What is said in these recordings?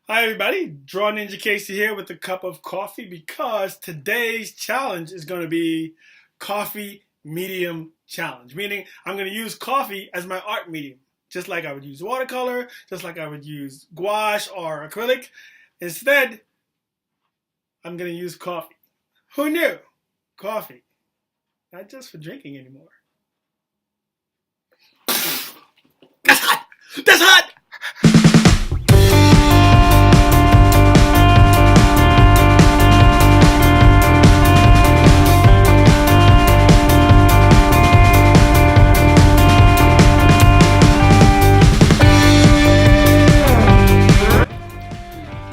Hi everybody, drawninjakc here with a cup of coffee because today's challenge is going to be coffee medium challenge, meaning I'm going to use coffee as my art medium, just like I would use watercolor, just like I would use gouache or acrylic. Instead, I'm going to use coffee. Who knew? Coffee, not just for drinking anymore. That's hot! That's hot!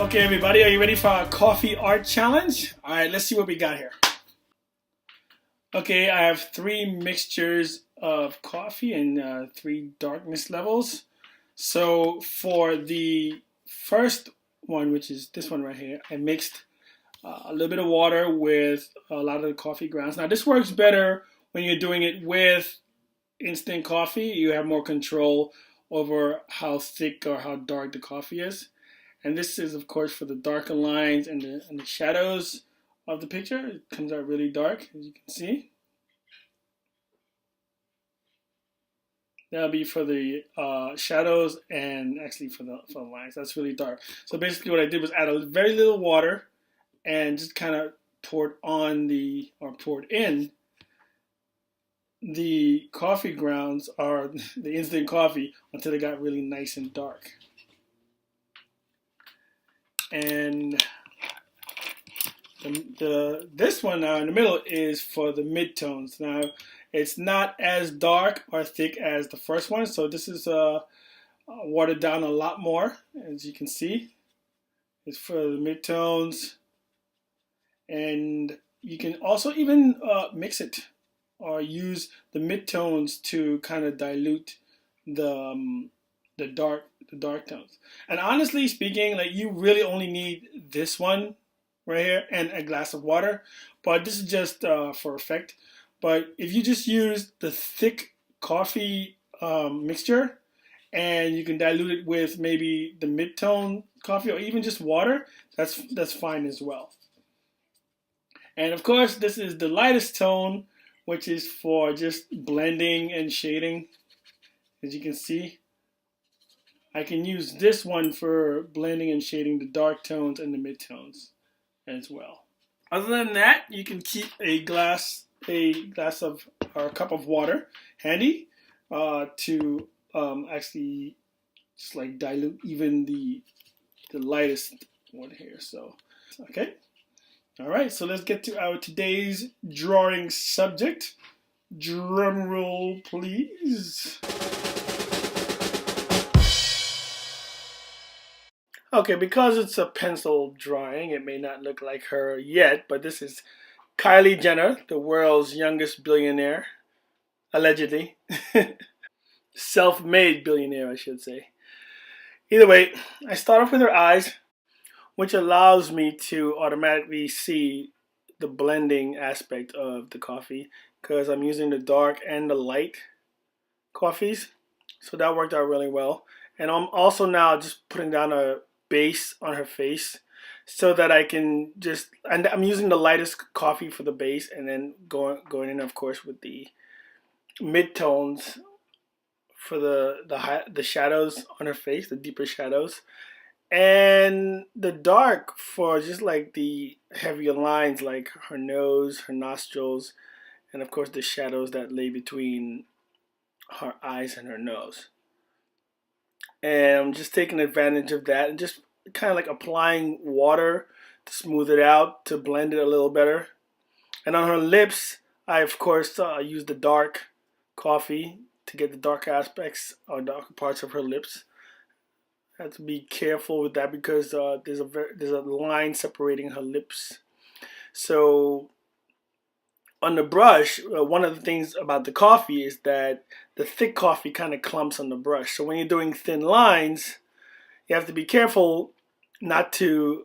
Okay, everybody, are you ready for our coffee art challenge? All right, let's see what we got here. Okay, I have three mixtures of coffee and three darkness levels. So for the first one, which is this one right here, I mixed a little bit of water with a lot of the coffee grounds. Now this works better when you're doing it with instant coffee. You have more control over how thick or how dark the coffee is. And this is, of course, for the darker lines and the shadows of the picture. It comes out really dark, as you can see. That'll be for the shadows and actually for the lines. That's really dark. So basically what I did was add a very little water and just kind of poured in the coffee grounds or the instant coffee until it got really nice and dark. And this one now in the middle is for the midtones. Now it's not as dark or thick as the first one, so this is watered down a lot more, as you can see. It's for the midtones, and you can also even mix it or use the midtones to kind of dilute the dark tones. And honestly speaking, like, you really only need this one right here and a glass of water, but this is just for effect. But if you just use the thick coffee mixture and you can dilute it with maybe the mid-tone coffee or even just water, that's fine as well. And of course, this is the lightest tone, which is for just blending and shading. As you can see, I can use this one for blending and shading the dark tones and the mid-tones as well. Other than that, you can keep a glass of or a cup of water handy to actually just like dilute even the lightest one here. So, okay. All right, so let's get to our today's drawing subject. Drum roll, please. Okay, because it's a pencil drawing, it may not look like her yet, but this is Kylie Jenner, the world's youngest billionaire, allegedly. Self-made billionaire, I should say. Either way, I start off with her eyes, which allows me to automatically see the blending aspect of the coffee because I'm using the dark and the light coffees. So that worked out really well. And I'm also now just putting down a base on her face so that I can just, and I'm using the lightest coffee for the base and then going in, of course, with the mid-tones for the shadows on her face, the deeper shadows, and the dark for just like the heavier lines like her nose, her nostrils, and of course the shadows that lay between her eyes and her nose. And I'm just taking advantage of that and just kind of like applying water to smooth it out, to blend it a little better. And on her lips, I of course use the dark coffee to get the dark aspects or dark parts of her lips. I have to be careful with that because there's a line separating her lips. So on the brush, one of the things about the coffee is that the thick coffee kind of clumps on the brush. So when you're doing thin lines, you have to be careful not to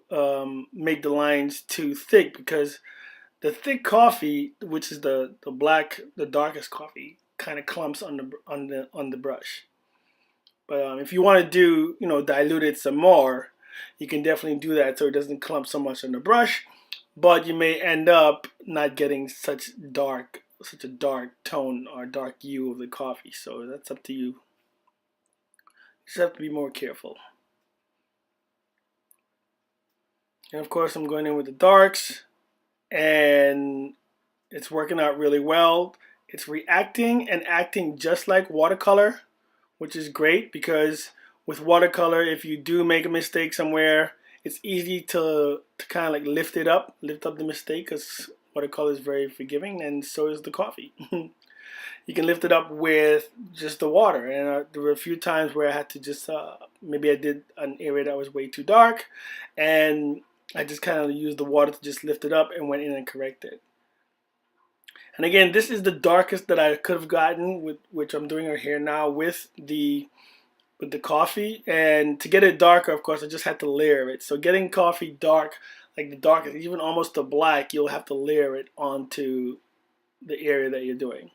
make the lines too thick because the thick coffee, which is the darkest coffee, kind of clumps on the brush. But if you want to do, dilute it some more, you can definitely do that so it doesn't clump so much on the brush, but you may end up not getting such a dark tone or dark hue of the coffee. So that's up to you. You just have to be more careful. And of course, I'm going in with the darks, and it's working out really well. It's reacting and acting just like watercolor, which is great because with watercolor, if you do make a mistake somewhere, it's easy to kind of like lift up the mistake, because watercolor is very forgiving, and so is the coffee. You can lift it up with just the water, and there were a few times where I had to just maybe I did an area that was way too dark, and I just kind of used the water to just lift it up and went in and corrected it. And again, this is the darkest that I could have gotten, with which I'm doing her hair now with the coffee. And to get it darker, of course, I just had to layer it. So getting coffee dark, like the darkest, even almost to black, you'll have to layer it onto the area that you're doing.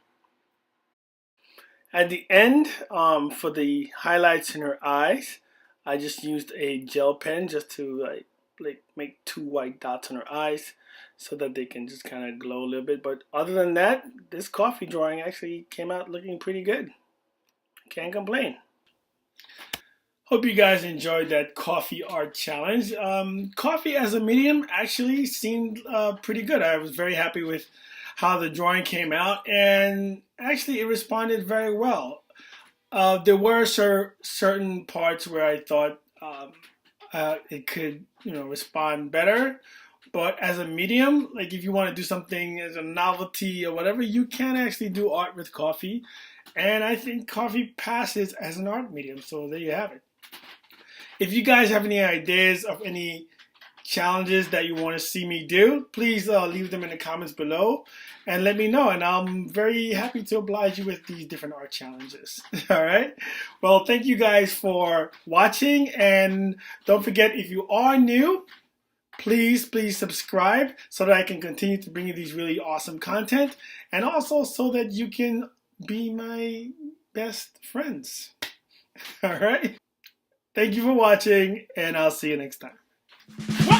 At the end, for the highlights in her eyes, I just used a gel pen just to like make 2 white dots on her eyes so that they can just kind of glow a little bit. But other than that, this coffee drawing actually came out looking pretty good. Can't complain. Hope you guys enjoyed that coffee art challenge. Coffee as a medium actually seemed pretty good. I was very happy with how the drawing came out, and actually it responded very well. There were certain parts where I thought it could, respond better. But as a medium, like if you want to do something as a novelty or whatever, you can actually do art with coffee. And I think coffee passes as an art medium. So there you have it. If you guys have any ideas of any challenges that you want to see me do, please leave them in the comments below and let me know, and I'm very happy to oblige you with these different art challenges. All right, well, thank you guys for watching, and don't forget, if you are new, please subscribe so that I can continue to bring you these really awesome content, and also so that you can be my best friends. All right, thank you for watching, and I'll see you next time.